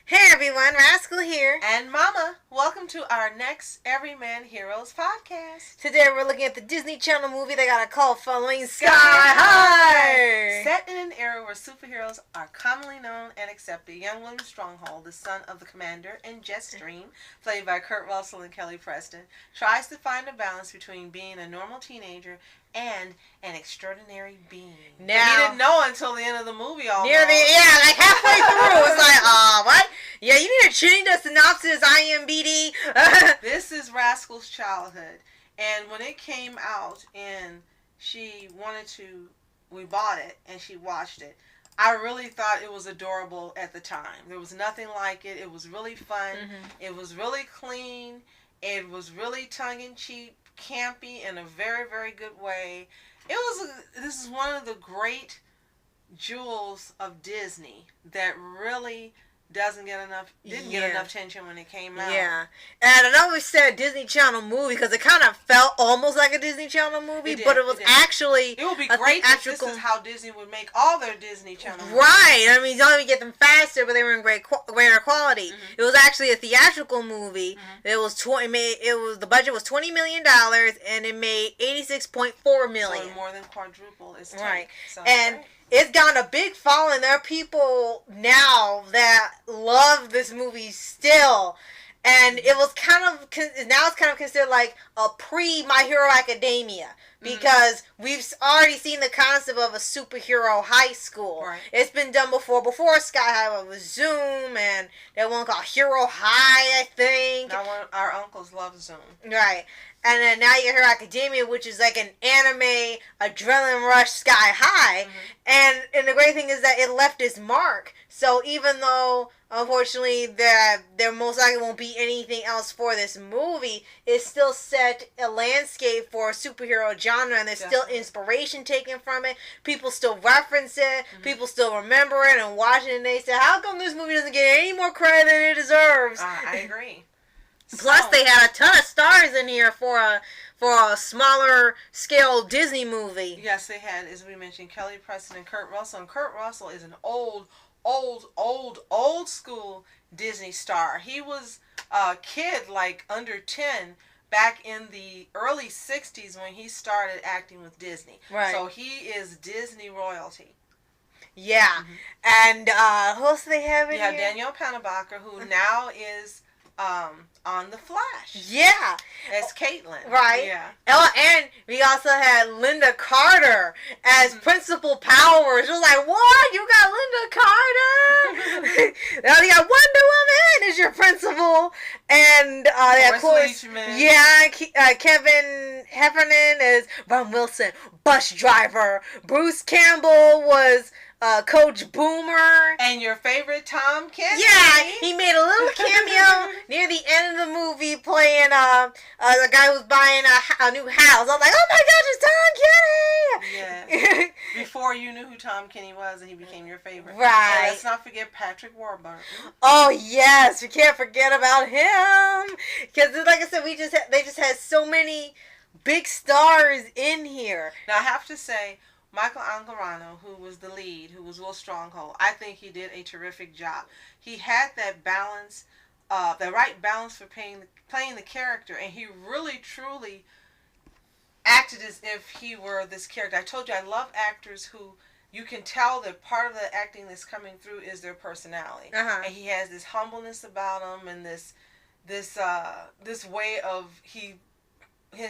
Hey everyone, Rascal here. And Mama, welcome to our next Everyman Heroes podcast. Today we're looking at the Disney Channel movie that got a cult following, Sky High. Set in an era where superheroes are commonly known and accepted, young William Stronghold, the son of the commander and Jetstream, played by Kurt Russell and Kelly Preston, tries to find a balance between being a normal teenager and an extraordinary being. Now, he didn't know until the end of the movie almost. Like halfway through, it's like, what? Yeah, you need to change the synopsis, IMBD. This is Rascal's childhood. And when it came out and we bought it and she watched it, I really thought it was adorable at the time. There was nothing like it. It was really fun. Mm-hmm. It was really clean. It was really tongue-in-cheek, campy in a very, very good way. This is one of the great jewels of Disney that really didn't get enough attention when it came out. Yeah. And I know we said Disney Channel movie because it kind of felt almost like a Disney Channel movie, but it was actually it would be great if this is how Disney would make all their Disney Channel movies. Right. I mean, you don't even get them faster, but they were in greater quality. Mm-hmm. It was actually a theatrical movie. Mm-hmm. The budget was $20 million and it made $86.4 million. So more than quadruple its take. Right. So and it's gotten a big following. There are people now that love this movie still. And it's kind of considered like a pre-My Hero Academia. Because we've already seen the concept of a superhero high school. Right. It's been done before Sky High with Zoom, and that one called Hero High, I think. Now our uncles love Zoom. Right. And then now you get Hero Academia, which is like an anime adrenaline rush Sky High. Mm-hmm. And the great thing is that it left its mark. So even though, unfortunately, there most likely won't be anything else for this movie, it still set a landscape for a superhero genre, and there's still inspiration taken from it. People still reference it. Mm-hmm. People still remember it and watch it, and they say, how come this movie doesn't get any more credit than it deserves? I agree. Plus, they had a ton of stars in here for a smaller scale Disney movie. Yes, they had, as we mentioned, Kelly Preston and Kurt Russell. And Kurt Russell is an old school Disney star. He was a kid, like under 10, back in the early 60s when he started acting with Disney. Right. So he is Disney royalty. Yeah. Mm-hmm. And who else do they have in here? You have Danielle Panabaker, who now is on The Flash. Yeah. As Caitlin. Right. Yeah. Oh, and we also had Linda Carter as Principal Powers. It was like, what? You got Linda Carter? Now you got Wonder Woman as your principal. And of course, Kevin Heffernan as Ron Wilson, bus driver. Bruce Campbell was Coach Boomer. And your favorite Tom Kenny. Yeah, he made a little cameo near the end of the movie playing the guy who's buying a new house. I was like, oh my gosh, it's Tom Kenny! Yeah. Before you knew who Tom Kenny was and he became your favorite. Right. And let's not forget Patrick Warburton. Oh yes, we can't forget about him. Because like I said, they just had so many big stars in here. Now I have to say, Michael Angarano, who was the lead, who was Will Stronghold, I think he did a terrific job. He had that balance, the right balance for playing the character, and he really, truly acted as if he were this character. I told you, I love actors who you can tell that part of the acting that's coming through is their personality. Uh-huh. And he has this humbleness about him and this way of in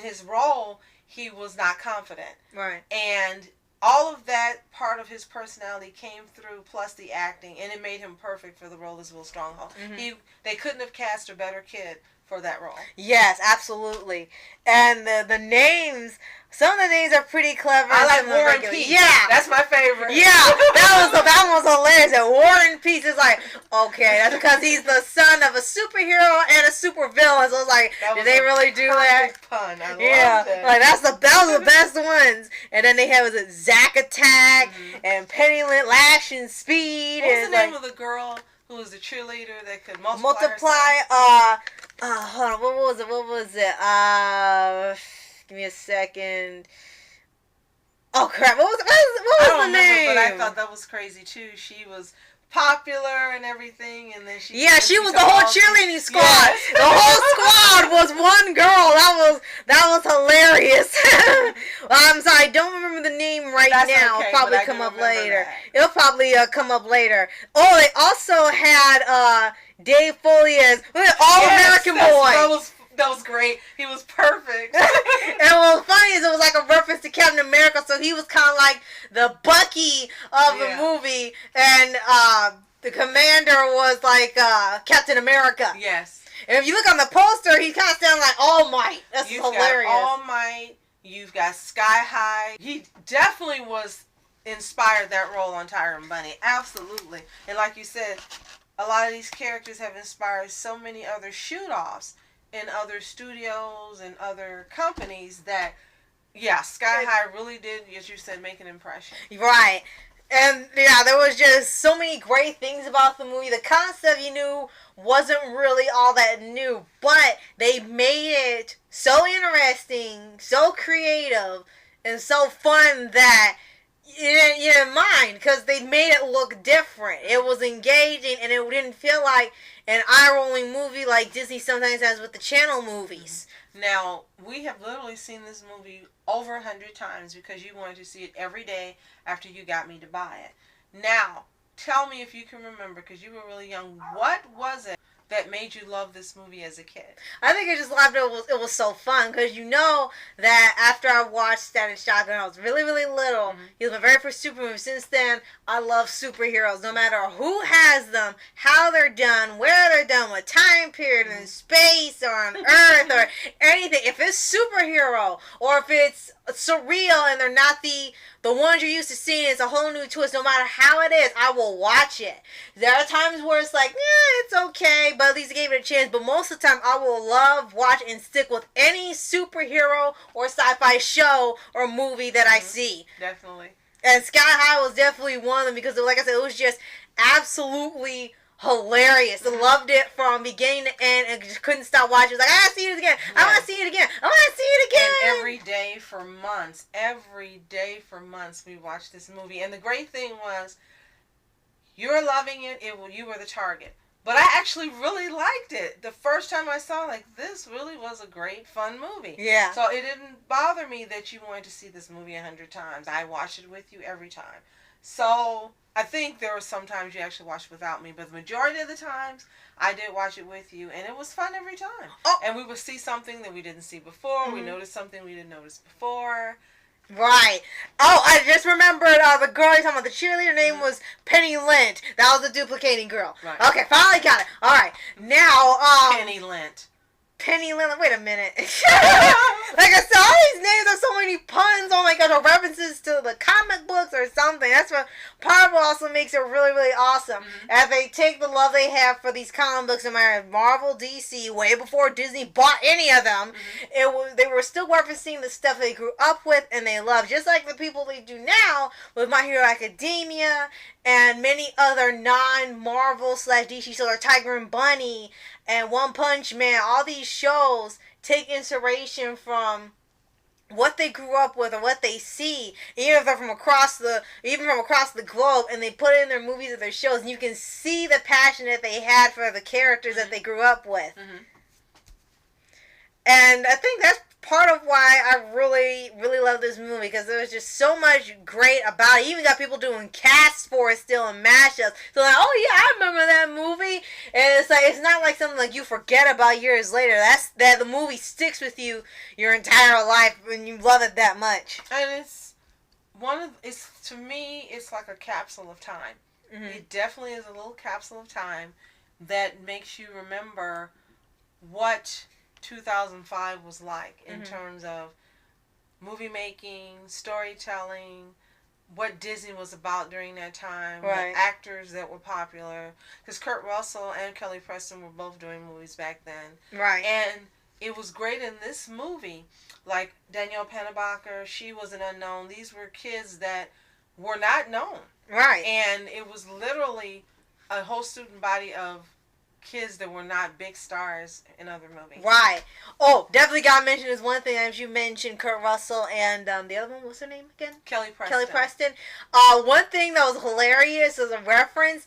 his role, he was not confident. Right. And all of that part of his personality came through, plus the acting, and it made him perfect for the role as Will Stronghold. Mm-hmm. They couldn't have cast a better kid for that role. Yes, absolutely. And the names, some of the names are pretty clever. I like Warren Peace. Yeah. That's my favorite. Yeah, that one was hilarious. And Warren Peace is like, okay, that's because he's the son of a superhero and a supervillain. So I was like, did they really do that? Pun. I loved it. Like that was the best ones. And then they had Zack Attack and Penny Lash and Speed. What was the name of the girl who was the cheerleader that could multiply? Hold on, what was it? Give me a second. Oh crap! What was the name? But I thought that was crazy too. She was popular and everything, and then she she was the whole cheerleading squad. Yes. The whole squad was one girl. That was hilarious. I'm sorry, I don't remember the name right now. Okay, it'll probably come up later. That. It'll probably come up later. Oh, they also had Dave Foley as All-American Boy. That was great. He was perfect. And what was funny is it was like a reference to Captain America, so he was kind of like the Bucky of the movie, and the commander was like Captain America. Yes. And if you look on the poster, he kind of sounds like All Might. That's hilarious. Got All Might. You've got Sky High. He definitely was inspired that role on Tyron Bunny. Absolutely. And like you said, a lot of these characters have inspired so many other shoot-offs in other studios and other companies that, Sky High really did, as you said, make an impression. Right. And, there was just so many great things about the movie. The concept, you knew, wasn't really all that new, but they made it so interesting, so creative, and so fun that you didn't mind, because they made it look different. It was engaging, and it didn't feel like an eye-rolling movie like Disney sometimes has with the channel movies. Now, we have literally seen this movie over 100 times because you wanted to see it every day after you got me to buy it. Now, tell me if you can remember, because you were really young, what was it that made you love this movie as a kid? I think I just loved it. It was so fun, because you know that after I watched Static Shock when I was really, really little, it was my very first super movie. Since then, I love superheroes, no matter who has them, how they're done, where they're done, what time period, in space or on Earth or anything. If it's superhero or if it's surreal and they're not the ones you're used to seeing, it's a whole new twist. No matter how it is, I will watch it. There are times where it's like, it's okay, but at least I gave it a chance. But most of the time, I will love, watch, and stick with any superhero or sci-fi show or movie that I see. Definitely. And Sky High was definitely one of them, because, like I said, it was just absolutely hilarious. I loved it from beginning to end and just couldn't stop watching. It was like, I gotta see it again. I want to see it again. I want to see it again. And every day for months, we watched this movie. And the great thing was, you're loving it. You were the target. But I actually really liked it. The first time I saw it, this really was a great, fun movie. Yeah. So it didn't bother me that you wanted to see this movie 100 times. I watched it with you every time. So I think there were some times you actually watched without me, but the majority of the times I did watch it with you, and it was fun every time. Oh. And we would see something that we didn't see before. We noticed something we didn't notice before. Right. Oh, I just remembered the girl you're talking about. The cheerleader name was Penny Lint. That was the duplicating girl. Right. Okay, finally got it. All right. Now, Penny Lint. Penny Lint. Wait a minute. Like I said, all these names have so many puns. Oh my gosh, or references to the comic books or something. That's what part of what also makes it really, really awesome. As they take the love they have for these comic books, no matter Marvel, DC, way before Disney bought any of them, they were still referencing the stuff they grew up with and they love. Just like the people they do now with My Hero Academia and many other non-Marvel / DC shows, like Tiger and Bunny and One Punch Man. All these shows take inspiration from what they grew up with or what they see, even if they're from across the globe, and they put it in their movies or their shows, and you can see the passion that they had for the characters that they grew up with. And I think that's part of why I really, really love this movie, because there was just so much great about it. You even got people doing casts for it still and mashups. So like, oh yeah, I remember that movie. And it's like, it's not like something like you forget about years later. That's the movie sticks with you your entire life when you love it that much. And to me, it's like a capsule of time. It definitely is a little capsule of time that makes you remember what 2005 was like in terms of movie making, storytelling, what Disney was about during that time, the actors that were popular. Because Kurt Russell and Kelly Preston were both doing movies back then. Right. And it was great in this movie. Like Danielle Pennebaker, she was an unknown. These were kids that were not known. Right. And it was literally a whole student body of kids that were not big stars in other movies. Right. Oh, definitely got to mention is one thing, as you mentioned, Kurt Russell and the other one, what's her name again? Kelly Preston. Kelly Preston. One thing that was hilarious as a reference,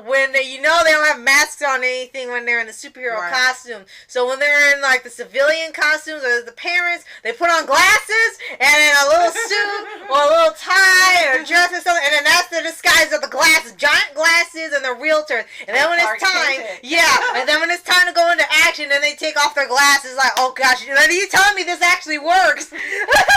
when they, they don't have masks on anything when they're in the superhero costume. So when they're in like the civilian costumes or the parents, they put on glasses and then a little suit or a little tie or dress or something, and then that's the disguise of the glasses, giant glasses and the realtor. And then when it's time, and then when it's time to go into action, then they take off their glasses. Like, oh gosh, are you telling me this actually works?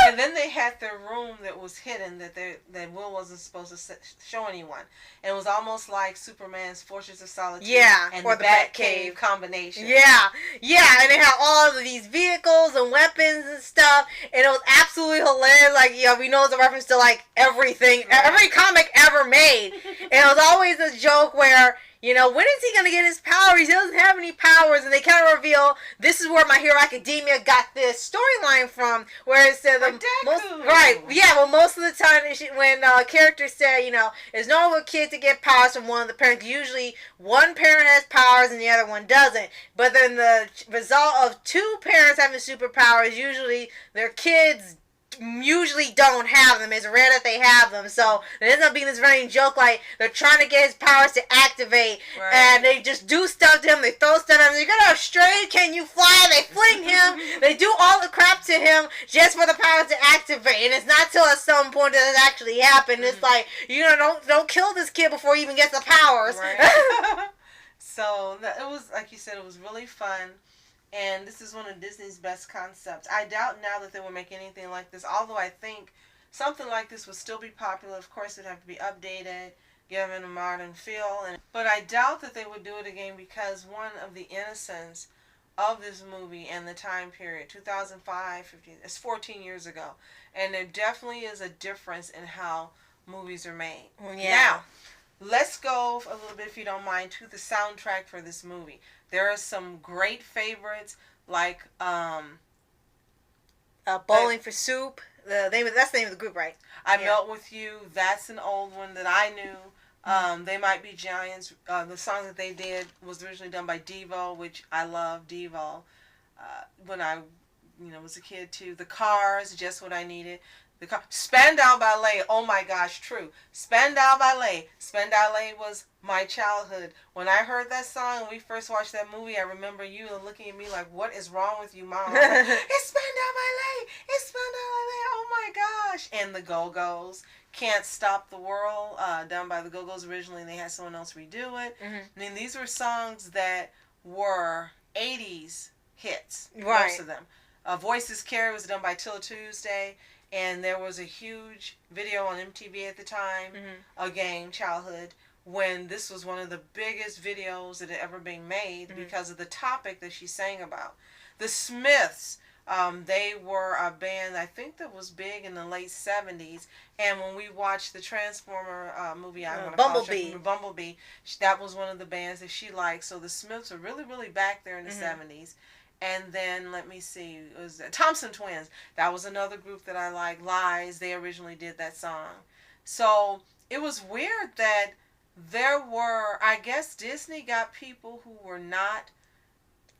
And then they had their room that was hidden that Will wasn't supposed to show anyone. And it was almost like Superman's Fortress of Solitude and the Batcave combination. Yeah, and they had all of these vehicles and weapons and stuff, and it was absolutely hilarious. Like, we know it's a reference to like everything, every comic ever made. And it was always a joke where, when is he going to get his powers? He doesn't have any powers. And they kind of reveal, this is where My Hero Academia got this storyline from, where it said, most of the time when characters say, it's normal for a kid to get powers from one of the parents. Usually one parent has powers and the other one doesn't. But then the result of two parents having superpowers, usually their kids usually don't have them. It's rare that they have them. So it ends up being this running joke, like they're trying to get his powers to activate, and they just do stuff to him. They throw stuff at him. You're gonna stray, can you fly? They fling him. They do all the crap to him just for the powers to activate. And it's not till at some point that it actually happened. It's like, don't kill this kid before he even gets the powers. So it was, like you said, it was really fun. And this is one of Disney's best concepts. I doubt now that they will make anything like this, although I think something like this would still be popular. Of course, it'd have to be updated, given a modern feel. But I doubt that they would do it again because one of the innocence of this movie and the time period, 2005, 15, it's 14 years ago. And there definitely is a difference in how movies are made. Now, let's go a little bit, if you don't mind, to the soundtrack for this movie. There are some great favorites, like Bowling for Soup. That's the name of the group, right? I Melt With You. That's an old one that I knew. They Might Be Giants. The song that they did was originally done by Devo, which I love Devo. When I was a kid too. The Cars, Just What I Needed. Spandau Ballet, oh my gosh, true. Spandau Ballet was my childhood. When I heard that song, when we first watched that movie, I remember you looking at me like, what is wrong with you, Mom? Like, it's Spandau Ballet, it's Spandau Ballet, oh my gosh. And the Go-Go's, Can't Stop the World, done by the Go-Go's originally, and they had someone else redo it. I mean, these were songs that were 80s hits, most of them. Voices Carry was done by Till Tuesday. And there was a huge video on MTV at the time, again, childhood, when this was one of the biggest videos that had ever been made because of the topic that she sang about. The Smiths, they were a band, I think, that was big in the late 70s. And when we watched the Transformer movie, Bumblebee, that was one of the bands that she liked. So the Smiths were really, really back there in the 70s. And then, let me see, it was Thompson Twins. That was another group that I like. Lies, they originally did that song. So, it was weird that there were, I guess Disney got people who were not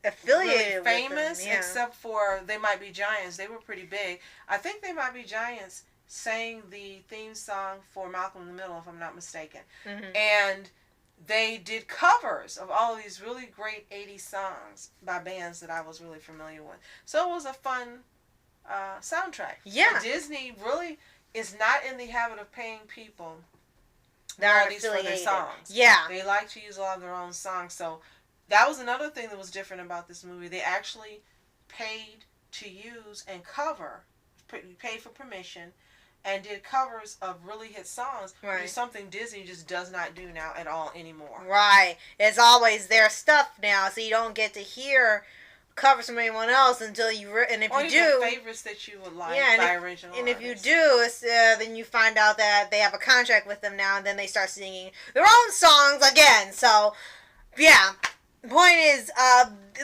affiliated really famous, with them, except for They Might Be Giants. They were pretty big. I think They Might Be Giants sang the theme song for Malcolm in the Middle, if I'm not mistaken. And they did covers of all of these really great 80s songs by bands that I was really familiar with. So it was a fun soundtrack. Yeah. And Disney really is not in the habit of paying people royalties for their songs. Yeah. They like to use a lot of their own songs. So that was another thing that was different about this movie. They actually paid to use and cover, paid for permission, and did covers of really hit songs, which is something Disney just does not do now at all anymore. Right. It's always their stuff now, so you don't get to hear covers from anyone else until you, and if or you do, favorites that you would like by original and artists. If you do, then you find out that they have a contract with them now, and then they start singing their own songs again. So, yeah. The point is,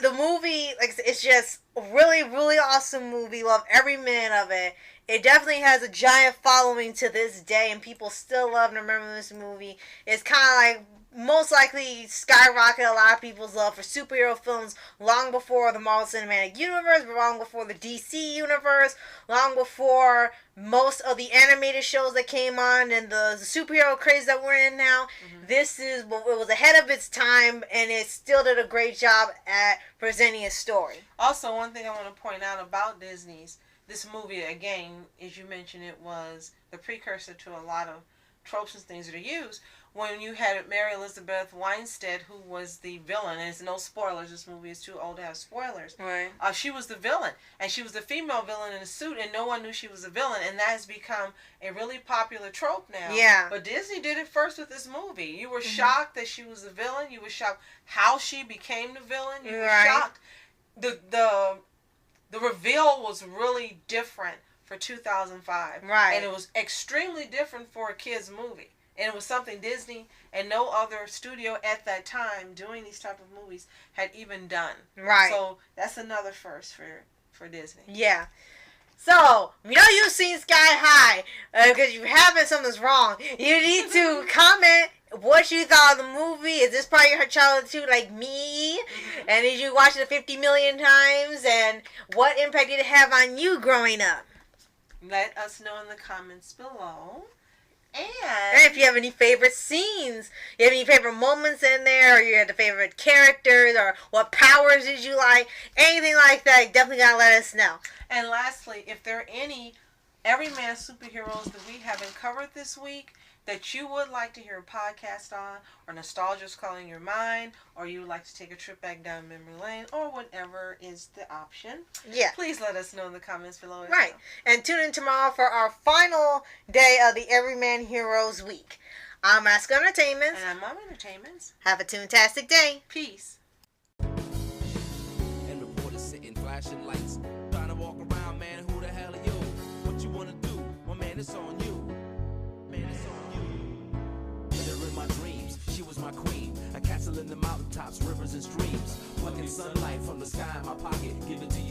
the movie, like, it's just a really, really awesome movie. Love every minute of it. It definitely has a giant following to this day, and people still love and remember this movie. It's kind of like most likely skyrocketed a lot of people's love for superhero films long before the Marvel Cinematic Universe, long before the DC Universe, long before most of the animated shows that came on and the superhero craze that we're in now. This is, it was ahead of its time, and it still did a great job at presenting a story. Also, one thing I want to point out about this movie, again, as you mentioned, it was the precursor to a lot of tropes and things that are used. When you had Mary Elizabeth Winstead, who was the villain, and it's no spoilers, this movie is too old to have spoilers. Right. She was the villain, and she was the female villain in a suit, and no one knew she was a villain, and that has become a really popular trope now. Yeah. But Disney did it first with this movie. You were shocked that she was the villain. You were shocked how she became the villain. You were shocked. The reveal was really different for 2005. Right. And it was extremely different for a kid's movie. And it was something Disney and no other studio at that time doing these type of movies had even done. Right. So that's another first for Disney. Yeah. So, you know you've seen Sky High. Because you haven't, something's wrong. You need to comment what you thought of the movie. Is this part of your childhood too, like me? And did you watch it 50 million times? And what impact did it have on you growing up? Let us know in the comments below. And if you have any favorite scenes, you have any favorite moments in there, or you had the favorite characters, or what powers did you like, anything like that, you definitely gotta let us know. And lastly, if there are any everyman superheroes that we haven't covered this week that you would like to hear a podcast on, or nostalgia's calling your mind, or you would like to take a trip back down memory lane, or whatever is the option, please let us know in the comments below. Right. And tune in tomorrow for our final day of the Everyman Heroes Week. I'm Rascal Entertainment. And I'm Mom Entertainment. Have a toon-tastic day. Peace. And reporters sitting flashing lights, trying to walk around, man, who the hell are you? What you wanna do? Well, man, it's on you. My dreams, she was my queen. A castle in the mountaintops, rivers and streams. Plucking sunlight from the sky in my pocket, give it to you.